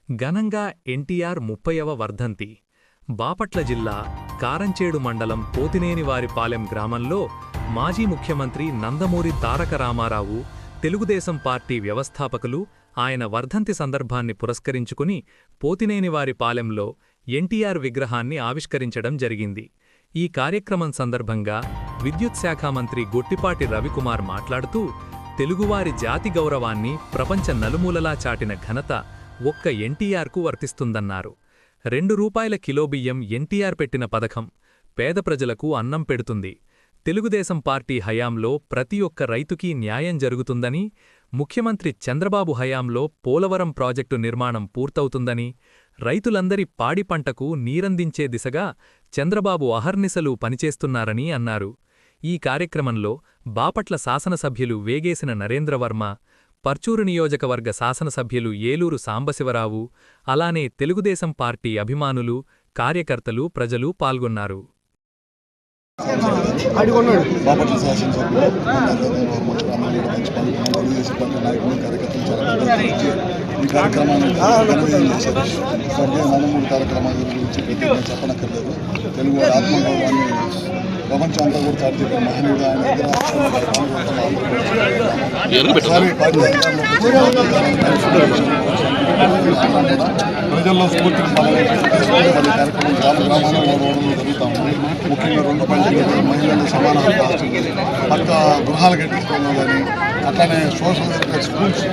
ఘనంగా ఎన్టీఆర్ 30వ వర్ధంతి. బాపట్ల జిల్లా కారంచేడు మండలం పోతినేనివారిపాలెం గ్రామంలో మాజీ ముఖ్యమంత్రి నందమూరి తారక రామారావు, తెలుగుదేశం పార్టీ వ్యవస్థాపకులు ఆయన వర్ధంతి సందర్భాన్ని పురస్కరించుకుని పోతినేనివారిపాలెంలో ఎన్టీఆర్ విగ్రహాన్ని ఆవిష్కరించడం జరిగింది. ఈ కార్యక్రమం సందర్భంగా విద్యుత్ శాఖ మంత్రి గొట్టిపాటి రవికుమార్ మాట్లాడుతూ, తెలుగువారి జాతి గౌరవాన్ని ప్రపంచ నలుమూలలా చాటిన ఘనత ఒక్క ఎన్టీఆర్కు వర్తిస్తుందన్నారు. ₹2 కిలో బియ్యం ఎన్టీఆర్ పెట్టిన పథకం పేద ప్రజలకు అన్నం పెడుతుంది. తెలుగుదేశం పార్టీ హయాంలో ప్రతి ఒక్క రైతుకీ న్యాయం జరుగుతుందని, ముఖ్యమంత్రి చంద్రబాబు హయాంలో పోలవరం ప్రాజెక్టు నిర్మాణం పూర్తవుతుందని, రైతులందరి పాడి పంటకు నీరందించే దిశగా చంద్రబాబు అహర్నిశలు పనిచేస్తున్నారని అన్నారు. ఈ కార్యక్రమంలో బాపట్ల శాసనసభ్యులు వేగేసిన నరేంద్రవర్మ, పర్చూరు నియోజకవర్గ శాసనసభ్యులు ఏలూరు సాంబశివరావు, అలానే తెలుగుదేశం పార్టీ అభిమానులు, కార్యకర్తలు, ప్రజలు పాల్గొన్నారు. బాపట్ల శాసనసభ్యులు ఈ కార్యక్రమాన్ని స్వర్గీయ నందమూరి తారక రామారావు గురించి ప్రత్యేకంగా చెప్పనక్కర్లేదు. తెలుగు ఆత్మగౌరవాన్ని ప్రపంచం అంతా కూడా చాటి మహనీయుడు. ప్రజల్లో స్ఫూర్తిని గ్రామాల్లో జరుగుతూ ఉంది. ముఖ్యంగా 2 పంచాయతీలు మహిళలు సమాన పక్క గృహాలు కట్టించుకోవడం కానీ, అట్లానే సోషల్ స్కూల్స్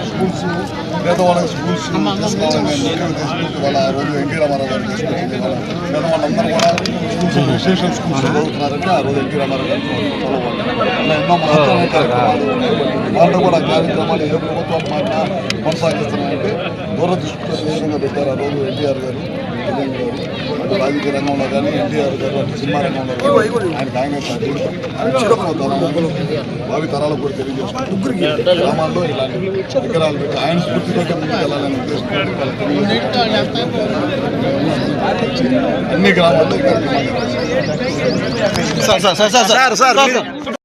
పేదవాళ్ళకి స్కూల్స్ తీసుకోవాలని ముఖ్యంగా తీసుకుంటూ వాళ్ళ రోజు ఎన్టీ రామారావు గారు తీసుకొచ్చింది. పేదవాళ్ళందరూ కూడా స్కూల్స్ విశేష స్కూల్స్ చదువుతున్నారంటే ఆ రోజు ఎన్టీ రామారావు గారు చదవాలి. అలా ఎన్నో మహత్తరమైన కార్యక్రమాలు వాళ్ళు కూడా కార్యక్రమాలు ఏ ప్రభుత్వం మాత్రం కొనసాగిస్తున్నాయంటే దూరదృష్టితో ఏ విధంగా పెట్టారు ఆ రోజు ఎన్టీఆర్ గారు. అటు రాజకీయ రంగంలో కానీ ఎన్టీఆర్ గారు అటు సినిమా రంగంలో కానీ ఆయనకు భావి తరాలకు కూడా తెలియజేసుకుంటూ గ్రామాల్లో ఇలాంటి విగ్రహాలు పెట్టి ఆయన స్ఫూర్తితో ముందుకు వెళ్ళాలని ఉద్దేశంతో అన్ని గ్రామాల్లో ఈ కార్యక్రమాలు